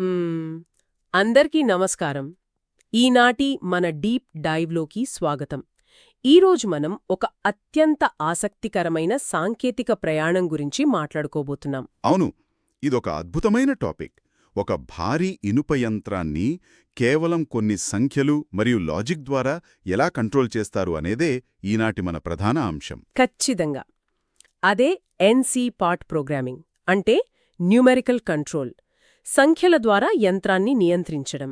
మ్మ్. అందరికీ నమస్కారం. ఈనాటి మన డీప్ డైవ్లోకి స్వాగతం. ఈరోజు మనం ఒక అత్యంత ఆసక్తికరమైన సాంకేతిక ప్రయాణం గురించి మాట్లాడుకోబోతున్నాం. అవును, ఇదొక అద్భుతమైన టాపిక్. ఒక భారీ ఇనుప యంత్రాన్ని కేవలం కొన్ని సంఖ్యలు మరియు లాజిక్ ద్వారా ఎలా కంట్రోల్ చేస్తారు అనేదే ఈనాటి మన ప్రధాన అంశం. ఖచ్చితంగా. అదే ఎన్సి పార్ట్ ప్రోగ్రామింగ్ అంటే న్యూమెరికల్ కంట్రోల్, సంఖ్యల ద్వారా యంత్రాన్ని నియంత్రించడం.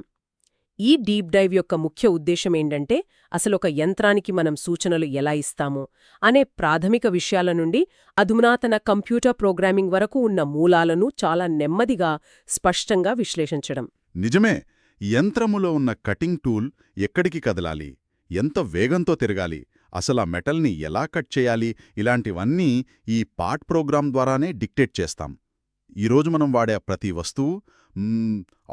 ఈ డీప్ డైవ్ యొక్క ముఖ్య ఉద్దేశమేంటంటే అసలొక యంత్రానికి మనం సూచనలు ఎలా ఇస్తామో అనే ప్రాథమిక విషయాల నుండి అధునాతన కంప్యూటర్ ప్రోగ్రామింగ్ వరకు ఉన్న మూలాలను చాలా నెమ్మదిగా, స్పష్టంగా విశ్లేషించడం. నిజమే. యంత్రములో ఉన్న కటింగ్ టూల్ ఎక్కడికి కదలాలి, ఎంత వేగంతో తిరగాలి, అసలా మెటల్ని ఎలా కట్ చేయాలి, ఇలాంటివన్నీ ఈ పార్ట్ ప్రోగ్రాం ద్వారానే డిక్టేట్ చేస్తాం. ఈరోజు మనం వాడే ప్రతి వస్తువు,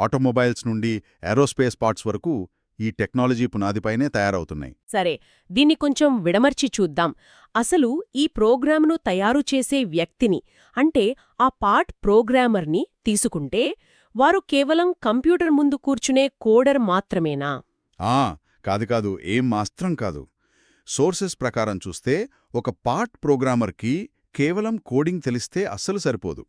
ఆటోమొబైల్స్ నుండి ఏరోస్పేస్ పార్ట్స్ వరకు ఈ టెక్నాలజీ పునాదిపైనే తయారవుతున్నాయి. సరే, దీన్ని కొంచెం విడమర్చి చూద్దాం. అసలు ఈ ప్రోగ్రామ్ను తయారు చేసే వ్యక్తిని, అంటే ఆ పార్ట్ ప్రోగ్రామర్ని తీసుకుంటే వారు కేవలం కంప్యూటర్ ముందు కూర్చునే కోడర్ మాత్రమేనా? కాదు, ఏం మాత్రం కాదు. సోర్సెస్ ప్రకారం చూస్తే ఒక పార్ట్ ప్రోగ్రామర్కి కేవలం కోడింగ్ తెలిస్తే అస్సలు సరిపోదు.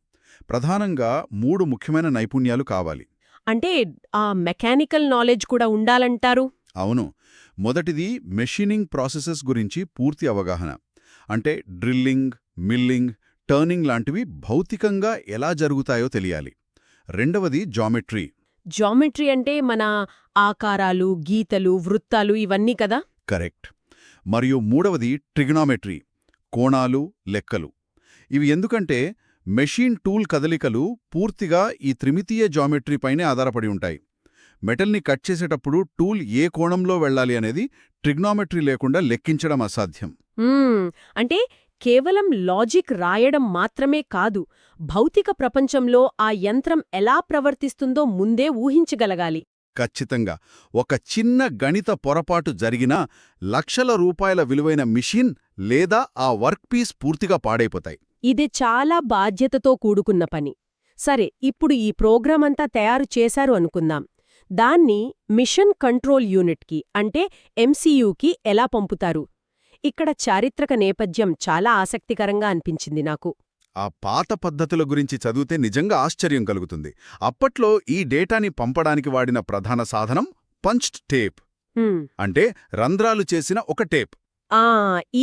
ప్రధానంగా 3 ముఖ్యమైన నైపుణ్యాలు కావాలి. అంటే ఆ మెకానికల్ నాలెడ్జ్ కూడా ఉండాలంటారు? అవును. మొదటిది మెషినింగ్ ప్రాసెసెస్ గురించి పూర్తి అవగాహన. అంటే డ్రిల్లింగ్, మిల్లింగ్, టర్నింగ్ లాంటివి భౌతికంగా ఎలా జరుగుతాయో తెలియాలి. రెండవది జామెట్రీ. జామెట్రీ అంటే మన ఆకారాలు, గీతలు, వృత్తాలు ఇవన్నీ కదా? కరెక్ట్. మరియు మూడవది ట్రిగనామెట్రీ, కోణాలు, లెక్కలు. ఇవి ఎందుకంటే మెషిన్ టూల్ కదలికలు పూర్తిగా ఈ త్రిమితీయ జామెట్రీపైనే ఆధారపడి ఉంటాయి. మెటల్ని కట్ చేసేటప్పుడు టూల్ ఏ కోణంలో వెళ్ళాలి అనేది ట్రిగ్నామెట్రీ లేకుండా లెక్కించడం అసాధ్యం. అంటే కేవలం లాజిక్ రాయడం మాత్రమే కాదు, భౌతిక ప్రపంచంలో ఆ యంత్రం ఎలా ప్రవర్తిస్తుందో ముందే ఊహించగలగాలి. ఖచ్చితంగా. ఒక చిన్న గణిత పొరపాటు జరిగినా లక్షల రూపాయల విలువైన మిషన్ లేదా ఆ వర్క్ పీస్ పూర్తిగా పాడైపోతాయి. ఇది చాలా బాధ్యతతో కూడుకున్న పని. సరే, ఇప్పుడు ఈ ప్రోగ్రాం అంతా తయారు చేశారు అనుకుందాం. దాన్ని మిషన్ కంట్రోల్ యూనిట్కి, అంటే ఎంసీయూకి ఎలా పంపుతారు? ఇక్కడ చారిత్రక నేపథ్యం చాలా ఆసక్తికరంగా అనిపించింది నాకు. ఆ పాత పద్ధతుల గురించి చదివితే నిజంగా ఆశ్చర్యం కలుగుతుంది. అప్పట్లో ఈ డేటాని పంపడానికి వాడిన ప్రధాన సాధనం పంచ్డ్ టేప్. అంటే రంధ్రాలు చేసిన ఒక టేప్.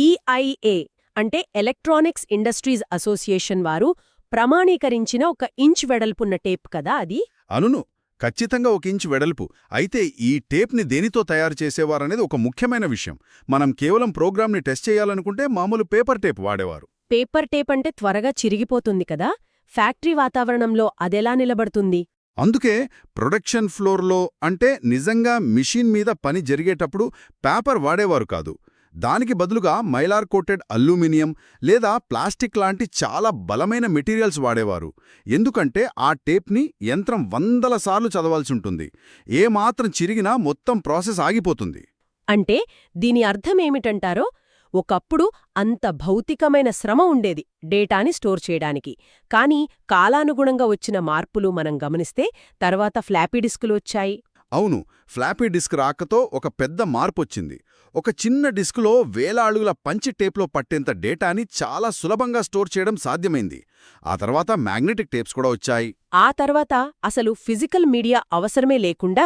ఈఐఏ అంటే ఎలక్ట్రానిక్స్ ఇండస్ట్రీస్ అసోసియేషన్ వారు ప్రమాణీకరించిన ఒక ఇంచ్ వెడల్పున్న టేప్ కదా అది? అనును, ఖచ్చితంగా 1 ఇంచ్ వెడల్పు. అయితే ఈ టేప్ని దేనితో తయారు చేసేవారనేది ఒక ముఖ్యమైన విషయం. మనం కేవలం ప్రోగ్రామ్ని టెస్ట్ చేయాలనుకుంటే మామూలు పేపర్ టేప్ వాడేవారు. పేపర్ టేప్ అంటే త్వరగా చిరిగిపోతుంది కదా? ఫ్యాక్టరీ వాతావరణంలో అదెలా నిలబడుతుంది? అందుకే ప్రొడక్షన్ ఫ్లోర్లో, అంటే నిజంగా మిషన్ మీద పని జరిగేటప్పుడు పేపర్ వాడేవారు కాదు. దానికి బదులుగా మైలార్ కోటెడ్ అల్యూమినియం లేదా ప్లాస్టిక్ లాంటి చాలా బలమైన మెటీరియల్స్ వాడేవారు. ఎందుకంటే ఆ టేప్ని యంత్రం 100ల సార్లు చదవాల్సుంటుంది. ఏమాత్రం చిరిగినా మొత్తం ప్రాసెస్ ఆగిపోతుంది. అంటే దీని అర్థమేమిటంటారో, ఒకప్పుడు అంత భౌతికమైన శ్రమ ఉండేది డేటాని స్టోర్ చేయడానికి. కానీ కాలానుగుణంగా వచ్చిన మార్పులు మనం గమనిస్తే తర్వాత ఫ్లాపీ డిస్కులు వచ్చాయి. అవును, ఫ్లాపీ డిస్క్ రాకతో ఒక పెద్ద మార్పొచ్చింది. ఒక చిన్న డిస్కులో వేల అడుగుల పంచి టేప్లో పట్టేంత డేటాని చాలా సులభంగా స్టోర్ చేయడం సాధ్యమైంది. ఆ తర్వాత మ్యాగ్నెటిక్ టేప్స్ కూడా వచ్చాయి. ఆ తర్వాత అసలు ఫిజికల్ మీడియా అవసరమే లేకుండా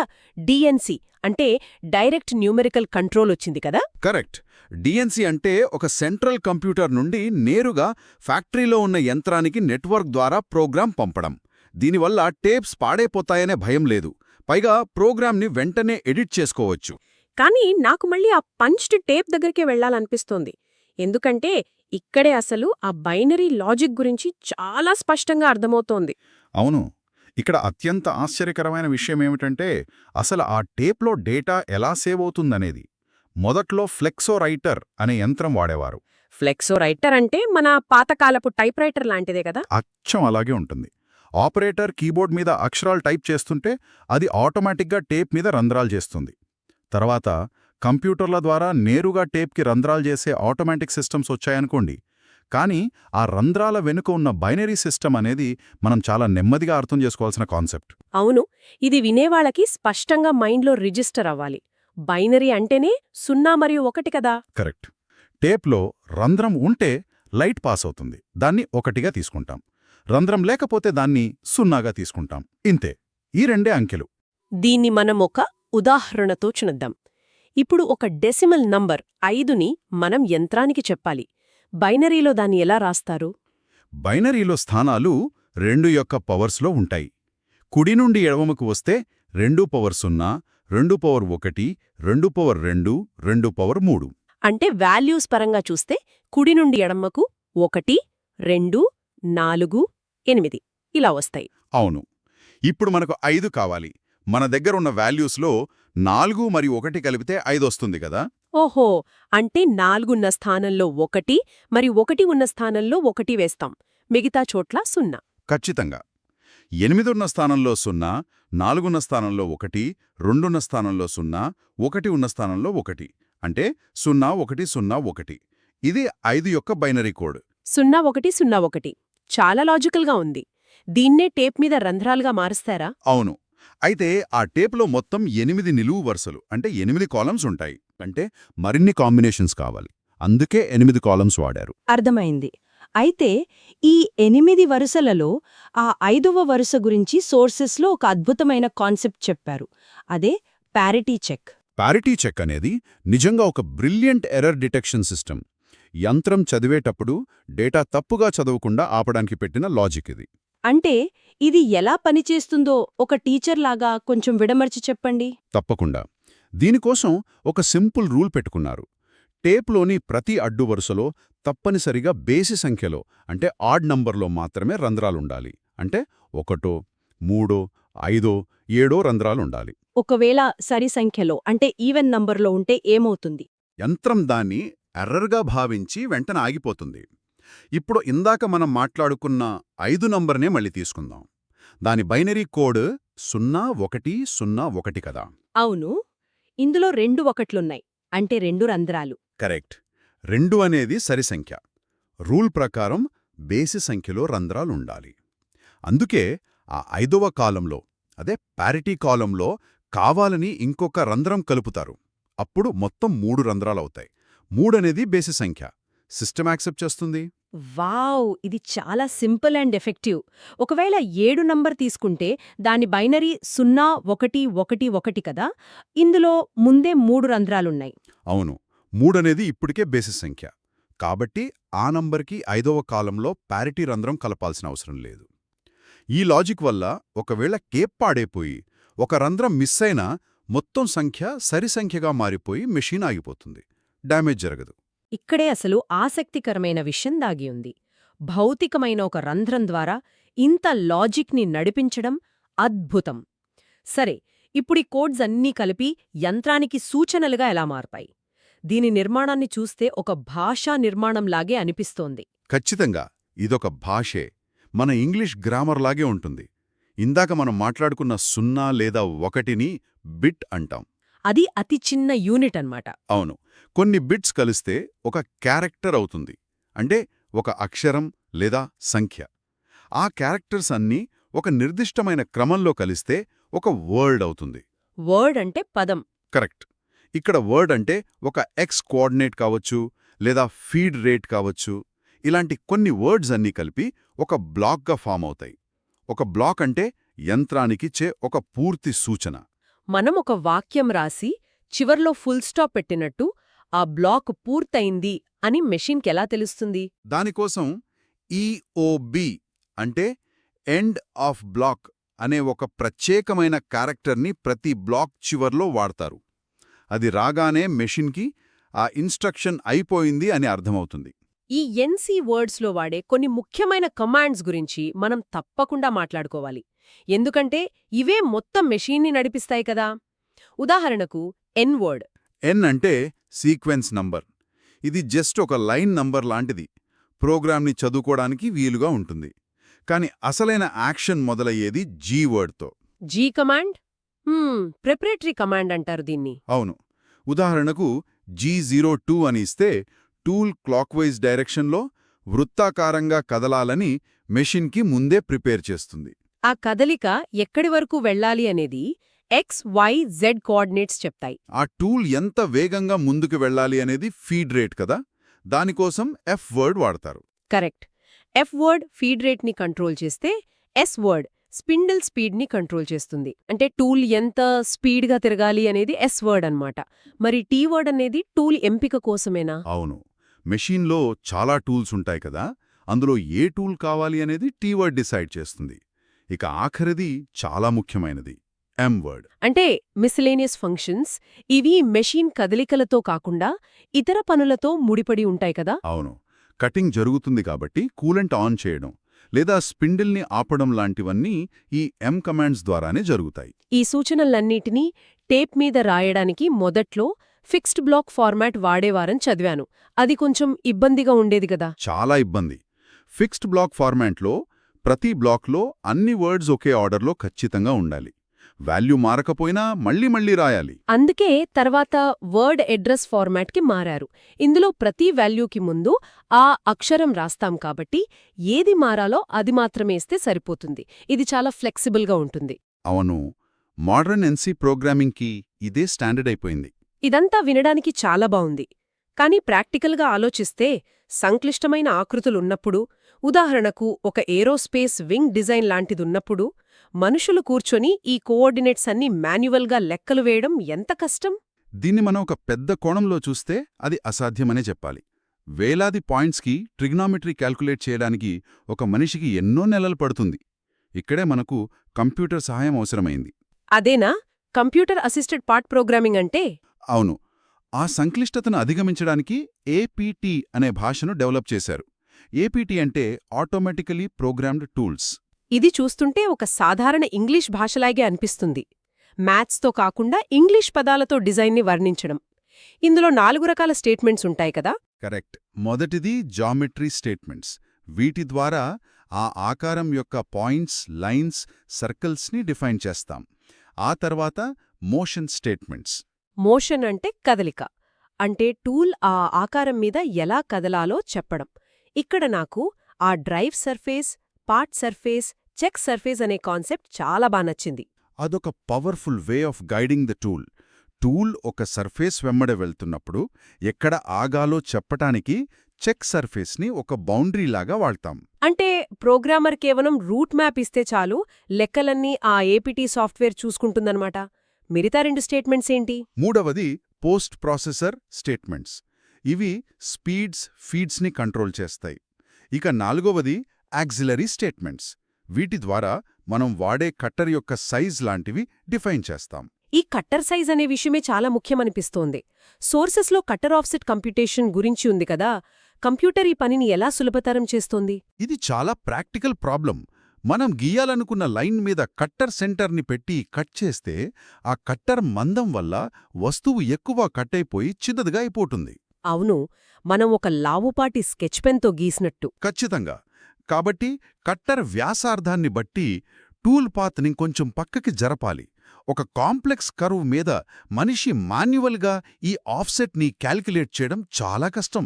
డిఎన్సి అంటే డైరెక్ట్ న్యూమెరికల్ కంట్రోల్ వచ్చింది కదా? కరెక్ట్. డిఎన్సి అంటే ఒక సెంట్రల్ కంప్యూటర్ నుండి నేరుగా ఫ్యాక్టరీలో ఉన్న యంత్రానికి నెట్వర్క్ ద్వారా ప్రోగ్రాం పంపడం. దీనివల్ల టేప్స్ పాడైపోతాయనే భయం లేదు. పైగా ప్రోగ్రామ్ని వెంటనే ఎడిట్ చేసుకోవచ్చు. కానీ నాకు మళ్ళీ ఆ పంచ్డ్ టేప్ దగ్గరికే వెళ్లాలనిపిస్తోంది. ఎందుకంటే ఇక్కడే అసలు ఆ బైనరీ లాజిక్ గురించి చాలా స్పష్టంగా అర్థమవుతోంది. అవును, ఇక్కడ అత్యంత ఆశ్చర్యకరమైన విషయమేమిటంటే అసలు ఆ టేప్లో డేటా ఎలా సేవ్ అవుతుందనేది. మొదట్లో ఫ్లెక్సో రైటర్ అనే యంత్రం వాడేవారు. ఫ్లెక్సో రైటర్ అంటే మన పాతకాలపు టైప్ రైటర్ లాంటిదే కదా? అచ్చం అలాగే ఉంటుంది. ఆపరేటర్ కీబోర్డ్ మీద అక్షరాలు టైప్ చేస్తుంటే అది ఆటోమేటిక్గా టేప్ మీద రంధ్రాలు చేస్తుంది. తర్వాత కంప్యూటర్ల ద్వారా నేరుగా టేప్కి రంధ్రాలు చేసే ఆటోమేటిక్ సిస్టమ్స్ వచ్చాయనుకోండి. కానీ ఆ రంధ్రాల వెనుక ఉన్న బైనరీ సిస్టమ్ అనేది మనం చాలా నెమ్మదిగా అర్థం చేసుకోవాల్సిన కాన్సెప్ట్. అవును, ఇది వినేవాళ్ళకి స్పష్టంగా మైండ్లో రిజిస్టర్ అవ్వాలి. బైనరీ అంటేనే 0 మరియు 1 కదా. కరెక్ట్. టేప్లో రంధ్రం ఉంటే లైట్ పాస్ అవుతుంది, దాన్ని 1గా తీసుకుంటాం. రంధ్రం లేకపోతే దాన్ని 0గా తీసుకుంటాం. ఇంతే. ఈ రెండే అంకెలు. దీన్ని మనం ఒక ఉదాహరణతో చూద్దాం. ఇప్పుడు ఒక డెసిమల్ నంబర్ 5ని మనం యంత్రానికి చెప్పాలి. బైనరీలో దాన్ని ఎలా రాస్తారు? బైనరీలో స్థానాలు 2 యొక్క పవర్స్లో ఉంటాయి. కుడి నుండి ఎడమకు వస్తే 2 పవర్ 0, 2 పవర్ 1, 2 పవర్ 2, 2 పవర్ 3. అంటే వాల్యూస్ పరంగా చూస్తే కుడి నుండి ఎడమకు 1, 2, 4, 8 ఇలా వస్తాయి. అవును. ఇప్పుడు మనకు 5 కావాలి. మన దగ్గర ఉన్న వాల్యూస్లో 4 మరియు 1 కలిపితే 5 వస్తుంది కదా. ఓహో, అంటే 4 ఉన్న స్థానంలో 1 మరి 1 ఉన్న స్థానంలో 1 వేస్తాం. మిగతా చోట్ల 0. ఖచ్చితంగా. 8 ఉన్న స్థానంలో 0, 4 ఉన్న స్థానంలో 1, 2 ఉన్న స్థానంలో 0, 1 ఉన్న స్థానంలో 1. అంటే 0, 1, 0, 1. ఇది 5 యొక్క బైనరీ కోడ్. 0, 1, 0, 1. చాలా లాజికల్గా ఉంది. దీన్నే టేప్ మీద రంధ్రాలుగా మారుస్తారా? అవును. అయితే ఆ టేప్లో మొత్తం 8 నిలువు వరుసలు అంటే 8 కాలమ్స్ ఉంటాయి. అంటే మరిన్ని కాంబినేషన్స్ కావాలి. అందుకే 8 కాలమ్స్ వాడారు. అర్థమైంది. అయితే ఈ 8 వరుసలలో ఆ 5వ వరుస గురించి సోర్సెస్లో ఒక అద్భుతమైన కాన్సెప్ట్ చెప్పారు. అదే పారిటీ చెక్. పారిటీ చెక్ అనేది నిజంగా ఒక బ్రిలియంట్ ఎర్రర్ డిటెక్షన్ సిస్టమ్. యంత్రం చదివేటప్పుడు డేటా తప్పుగా చదవకుండా ఆపడానికి పెట్టిన లాజిక్ ఇది. అంటే ఇది ఎలా పనిచేస్తుందో ఒక టీచర్లాగా కొంచెం విడమర్చి చెప్పండి. తప్పకుండా. దీనికోసం ఒక సింపుల్ రూల్ పెట్టుకున్నారు. టేప్లోని ప్రతి అడ్డు వరుసలో తప్పనిసరిగా బేసి సంఖ్యలో అంటే ఆడ్ నంబర్లో మాత్రమే రంధ్రాలుండాలి. అంటే 1, 3, 5, 7 రంధ్రాలుండాలి. ఒకవేళ సరి సంఖ్యలో అంటే ఈవెన్ నంబర్లో ఉంటే ఏమవుతుంది? యంత్రం దాన్ని ఎర్రర్గా భావించి వెంటనే ఆగిపోతుంది. ఇప్పుడు ఇందాక మనం మాట్లాడుకున్న 5 నంబర్నే మళ్ళీ తీసుకుందాం. దాని బైనరీ కోడ్ 0101 కదా. అవును, ఇందులో 2 1లున్నాయి. అంటే 2 రంధ్రాలు. కరెక్ట్. 2 అనేది సరి సంఖ్య. రూల్ ప్రకారం బేసి సంఖ్యలో రంధ్రాలుండాలి. అందుకే ఆ 5వ కాలంలో అదే పారిటీ కాలంలో కావాలని ఇంకొక రంధ్రం కలుపుతారు. అప్పుడు మొత్తం 3 రంధ్రాలవుతాయి. 3 అనేది బేసి సంఖ్య. సిస్టమ్ యాక్సెప్ట్ చేస్తుంది. వావ్! ఇది చాలా సింపుల్ అండ్ ఎఫెక్టివ్. ఒకవేళ 7 నంబర్ తీసుకుంటే దాని బైనరీ 0, 1, 1, 1 కదా. ఇందులో ముందే 3 రంధ్రాలున్నాయి. అవును. 3 అనేది ఇప్పటికే బేసిస్ సంఖ్య. కాబట్టి ఆ నంబర్కి 5వ కాలంలో పారిటీ రంధ్రం కలపాల్సిన అవసరం లేదు. ఈ లాజిక్ వల్ల ఒకవేళ కేప్ పాడైపోయి ఒక రంధ్రం మిస్ అయినా మొత్తం సంఖ్య సరి సంఖ్యగా మారిపోయి మెషీన్ ఆగిపోతుంది. డ్యామేజ్ జరగదు. ఇక్కడే అసలు ఆసక్తికరమైన విషయం దాగి ఉంది. భౌతికమైన ఒక రంధ్రం ద్వారా ఇంత లాజిక్ని నడిపించడం అద్భుతం. సరే, ఇప్పుడీ కోడ్స్ అన్నీ కలిపి యంత్రానికి సూచనలుగా ఎలా మారతాయి? దీని నిర్మాణాన్ని చూస్తే ఒక భాషా నిర్మాణంలాగే అనిపిస్తోంది. ఖచ్చితంగా ఇదొక భాషే. మన ఇంగ్లీష్ గ్రామర్ లాగే ఉంటుంది. ఇందాక మనం మాట్లాడుకున్న 0 లేదా 1ని బిట్ అంటాం. అది అతి చిన్న యూనిట్ అన్నమాట. అవును. కొన్ని బిట్స్ కలిస్తే ఒక క్యారెక్టర్ అవుతుంది. అంటే ఒక అక్షరం లేదా సంఖ్య. ఆ క్యారెక్టర్స్ అన్నీ ఒక నిర్దిష్టమైన క్రమంలో కలిస్తే ఒక వర్డ్ అవుతుంది. వర్డ్ అంటే పదం. కరెక్ట్. ఇక్కడ వర్డ్ అంటే ఒక ఎక్స్ కోఆర్డినేట్ కావచ్చు, లేదా ఫీడ్ రేట్ కావచ్చు. ఇలాంటి కొన్ని వర్డ్స్ అన్నీ కలిపి ఒక బ్లాక్గా ఫామ్ అవుతాయి. ఒక బ్లాక్ అంటే యంత్రానికిచ్చే ఒక పూర్తి సూచన. మనం ఒక వాక్యం రాసి చివర్లో ఫుల్ స్టాప్ పెట్టినట్టు ఆ బ్లాక్ పూర్తయింది అని మెషీన్కెలా తెలుస్తుంది? దానికోసం ఈఓబి అంటే ఎండ్ ఆఫ్ బ్లాక్ అనే ఒక ప్రత్యేకమైన క్యారెక్టర్ని ప్రతి బ్లాక్ చివర్లో వాడతారు. అది రాగానే మెషిన్కి ఆ ఇన్స్ట్రక్షన్ అయిపోయింది అని అర్థమవుతుంది. ఈ ఎన్సీ వర్డ్స్లో వాడే కొన్ని ముఖ్యమైన కమాండ్స్ గురించి మనం తప్పకుండా మాట్లాడుకోవాలి. ఎందుకంటే ఇవే మొత్తం మెషీన్ని నడిపిస్తాయి కదా. ఉదాహరణకు ఎన్ వర్డ్. ఎన్ అంటే సీక్వెన్స్ నంబర్. ఇది జస్ట్ ఒక లైన్ నంబర్ లాంటిది. ప్రోగ్రామ్ని చదువుకోవడానికి వీలుగా ఉంటుంది. కానీ అసలైన యాక్షన్ మొదలయ్యేది జీ వర్డ్తో. G command? ప్రిపరేటరీ కమాండ్ అంటారు దీన్ని. అవును. ఉదాహరణకు G02 అని ఇస్తే టూల్ క్లాక్వైజ్ డైరెక్షన్లో వృత్తాకారంగా కదలాలని మెషిన్కి ముందే ప్రిపేర్ చేస్తుంది. ఆ కదలిక ఎక్కడి వరకు వెళ్ళాలి అనేది ఎక్స్, వై, జెడ్ కోఆర్డినేట్స్ చెప్తాయి. ఆ టూల్ ఎంత వేగంగా ముందుకు వెళ్ళాలి అనేది ఫీడ్ రేట్ కదా, దానికోసం ఎఫ్ వర్డ్ వాడతారు. కరెక్ట్. ఎఫ్ వర్డ్ ఫీడ్ రేట్ని కంట్రోల్ చేస్తే ఎస్ వర్డ్ స్పిండిల్ స్పీడ్ని కంట్రోల్ చేస్తుంది. అంటే టూల్ ఎంత స్పీడ్గా తిరగాలి అనేది ఎస్ వర్డ్ అన్నమాట. మరి టీ వర్డ్ అనేది టూల్ ఎంపిక కోసమేనా? అవును, మెషీన్లో చాలా టూల్స్ ఉంటాయి కదా, అందులో ఏ టూల్ కావాలి అనేది టీ వర్డ్ డిసైడ్ చేస్తుంది. ఇక ఆఖరిది చాలా ముఖ్యమైనది, ఎం వర్డ్. అంటే మిస్లేనియస్ ఫంక్షన్స్. ఇవి మెషీన్ కదలికలతో కాకుండా ఇతర పనులతో ముడిపడి ఉంటాయి కదా? అవును, కటింగ్ జరుగుతుంది కాబట్టి కూలెంట్ ఆన్ చేయడం లేదా స్పిండిల్ని ఆపడం లాంటివన్నీ ఈ ఎం కమాండ్స్ ద్వారానే జరుగుతాయి. ఈ సూచనలన్నిటినీ టేప్ మీద రాయడానికి మొదట్లో ఫిక్స్డ్ బ్లాక్ ఫార్మాట్ వాడేవారని చదివాను. అది కొంచెం ఇబ్బందిగా ఉండేది కదా? చాలా ఇబ్బంది. ఫిక్స్డ్ బ్లాక్ ఫార్మాట్లో ప్రతి బ్లాక్లో అన్ని వర్డ్స్ ఒకే ఆర్డర్లో ఖచ్చితంగా ఉండాలి. వాల్యూ మారకపోయినా మళ్ళీ రాయాలి. అందుకే తర్వాత వర్డ్ అడ్రస్ ఫార్మాట్కి మారారు. ఇందులో ప్రతి వాల్యూకి ముందు ఆ అక్షరం రాస్తాం కాబట్టి ఏది మారాలో అది మాత్రమే ఇస్తే సరిపోతుంది. ఇది చాలా ఫ్లెక్సిబుల్గా ఉంటుంది. అవును, మోడర్న్ ఎన్సీ ప్రోగ్రామింగ్కి ఇదే స్టాండర్డ్ అయిపోయింది. ఇదంతా వినడానికి చాలా బావుంది. కానీ ప్రాక్టికల్గా ఆలోచిస్తే సంక్లిష్టమైన ఆకృతులున్నప్పుడు, ఉదాహరణకు ఒక ఏరోస్పేస్ వింగ్ డిజైన్ లాంటిదున్నప్పుడు, మనుషులు కూర్చొని ఈ కోఆర్డినేట్స్ అన్ని మాన్యువల్గా లెక్కలు వేయడం ఎంత కష్టం? దీన్ని మనం ఒక పెద్ద కోణంలో చూస్తే అది అసాధ్యమనే చెప్పాలి. వేలాది పాయింట్స్కి ట్రిగ్నామెట్రీ క్యాల్కులేట్ చేయడానికి ఒక మనిషికి ఎన్నో నెలలు పడుతుంది. ఇక్కడే మనకు కంప్యూటర్ సహాయం అవసరమైంది. అదేనా కంప్యూటర్ అసిస్టెడ్ పార్ట్ ప్రోగ్రామింగ్ అంటే? అవును, ఆ సంక్లిష్టతను అధిగమించడానికి ఏపీటీ అనే భాషను డెవలప్ చేశారు. ఏపీటీ అంటే ఆటోమేటికలీ ప్రోగ్రామ్డ్ టూల్స్. ఇది చూస్తుంటే ఒక సాధారణ ఇంగ్లీష్ భాషలాగే అనిపిస్తుంది. మ్యాథ్స్తో కాకుండా ఇంగ్లీష్ పదాలతో డిజైన్ని వర్ణించడం. ఇందులో 4 రకాల స్టేట్మెంట్స్ ఉంటాయి కదా? కరెక్ట్. మొదటిది జామెట్రీ స్టేట్మెంట్స్. వీటి ద్వారా ఆ ఆకారం యొక్క పాయింట్స్, లైన్స్, సర్కిల్స్ని డిఫైన్ చేస్తాం. ఆ తర్వాత మోషన్ స్టేట్మెంట్స్. మోషన్ అంటే కదలిక. అంటే టూల్ ఆ ఆకారం మీద ఎలా కదలాలో చెప్పడం. ఇక్కడ నాకు ఆ drive surface, part surface, check surface అనే కాన్సెప్ట్ చాలా బాగా నచ్చింది. అదొక powerful way of guiding the tool. Tool ఒక సర్ఫేస్ వెంబడ వెళ్తున్నప్పుడు ఎక్కడ ఆగాలో చెప్పటానికి చెక్ సర్ఫేస్ని ఒక బౌండరీలాగా వాడతాం. అంటే ప్రోగ్రామర్ కేవలం రూట్ మ్యాప్ ఇస్తే చాలు, లెక్కలన్నీ ఆ ఏపీటీ సాఫ్ట్వేర్ చూసుకుంటుందన్నమాట. మిగతా 2 స్టేట్మెంట్స్ ఏంటి? మూడవది పోస్ట్ ప్రాసెసర్ స్టేట్మెంట్స్. ఇవి స్పీడ్స్, ఫీడ్స్ని కంట్రోల్ చేస్తాయి. ఇక 4వది యాక్సిలరీ స్టేట్మెంట్స్. వీటి ద్వారా మనం వాడే కట్టర్ యొక్క సైజ్ లాంటివి డిఫైన్ చేస్తాం. ఈ కట్టర్ సైజ్ అనే విషయమే చాలా ముఖ్యమనిపిస్తోంది. సోర్సెస్లో కట్టర్ ఆఫ్సెట్ కంప్యూటేషన్ గురించి ఉంది కదా, కంప్యూటర్ ఈ పనిని ఎలా సులభతరం చేస్తోంది? ఇది చాలా ప్రాక్టికల్ ప్రాబ్లం. మనం గీయాలనుకున్న లైన్ మీద కట్టర్ సెంటర్ని పెట్టి కట్ చేస్తే ఆ కట్టర్ మందం వల్ల వస్తువు ఎక్కువ కట్ అయిపోయి చిన్నదిగా అయిపోతుంది. అవును, మనం ఒక లావుపాటి స్కెచ్ పెన్తో గీసినట్టు. ఖచ్చితంగా. కాబట్టి కట్టర్ వ్యాసార్థాన్ని బట్టి టూల్ పాత్ని కొంచెం పక్కకి జరపాలి. ఒక కాంప్లెక్స్ కర్వ్ మీద మనిషి మాన్యువల్గా ఈ ఆఫ్సెట్ని క్యాల్కులేట్ చేయడం చాలా కష్టం.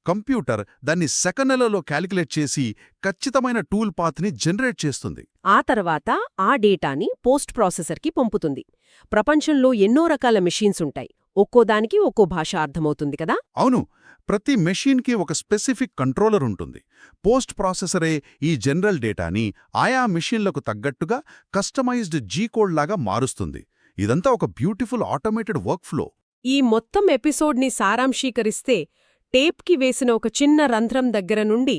కంప్యూటర్ దాన్ని సెకన్లలో క్యాల్కులేట్ చేసి ఖచ్చితమైన టూల్ పాత్ని జనరేట్ చేస్తుంది. ఆ తర్వాత ఆ డేటాని పోస్ట్ ప్రాసెసర్కి పంపుతుంది. ప్రపంచంలో ఎన్నో రకాల మెషీన్స్ ఉంటాయి. ఒక్కోదానికి ఒక్కో భాష అర్థమవుతుంది కదా? అవును, ప్రతి మెషీన్కి ఒక స్పెసిఫిక్ కంట్రోలర్ ఉంటుంది. పోస్ట్ ప్రాసెసరే ఈ జనరల్ డేటాని ఆయా మెషీన్లకు తగ్గట్టుగా కస్టమైజ్డ్ జీకోడ్ లాగా మారుస్తుంది. ఇదంతా ఒక బ్యూటిఫుల్ ఆటోమేటెడ్ వర్క్ఫ్లో. ఈ మొత్తం ఎపిసోడ్ని సారాంశీకరిస్తే, టేప్కి వేసిన ఒక చిన్న రంధ్రం దగ్గర నుండి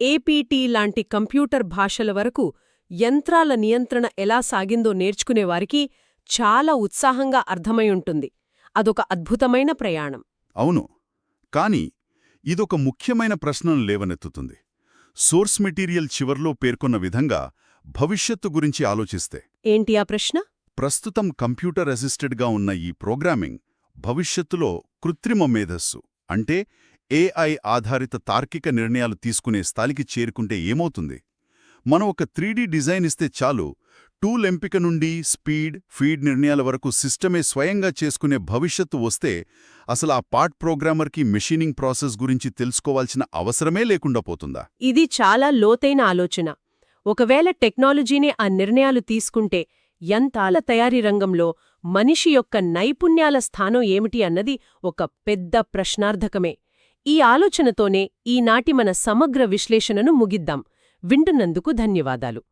ఏపీటీ లాంటి కంప్యూటర్ భాషల వరకు యంత్రాల నియంత్రణ ఎలా సాగిందో నేర్చుకునేవారికి చాలా ఉత్సాహంగా అర్థమై ఉంటుంది. అదొక అద్భుతమైన ప్రయాణం. అవును, కానీ ఇదొక ముఖ్యమైన ప్రశ్నను లేవనెత్తుతుంది. సోర్స్ మెటీరియల్ చివర్లో పేర్కొన్న విధంగా భవిష్యత్తు గురించి ఆలోచిస్తే. ఏంటి ఆ ప్రశ్న? ప్రస్తుతం కంప్యూటర్ అసిస్టెడ్గా ఉన్న ఈ ప్రోగ్రామింగ్ భవిష్యత్తులో కృత్రిమ మేధస్సు అంటే ఏఐ ఆధారిత తార్కిక నిర్ణయాలు తీసుకునే స్థాయికి చేరుకుంటే ఏమవుతుంది? మనం ఒక 3D డిజైన్ ఇస్తే చాలు, టూల్ ఎంపిక నుండి స్పీడ్, ఫీడ్ నిర్ణయాల వరకు సిస్టమే స్వయంగా చేసుకునే భవిష్యత్తు వస్తే అసలు ఆ పార్ట్ ప్రోగ్రామర్కి మెషీనింగ్ ప్రాసెస్ గురించి తెలుసుకోవాల్సిన అవసరమే లేకుండా పోతుందా? ఇది చాలా లోతైన ఆలోచన. ఒకవేళ టెక్నాలజీనే ఆ నిర్ణయాలు తీసుకుంటే యంత్రాల తయారీ రంగంలో మనిషి యొక్క నైపుణ్యాల స్థానం ఏమిటి అన్నది ఒక పెద్ద ప్రశ్నార్థకమే. ఈ ఆలోచనతోనే ఈనాటి మన సమగ్ర విశ్లేషణను ముగిద్దాం. వింటున్నందుకు ధన్యవాదాలు.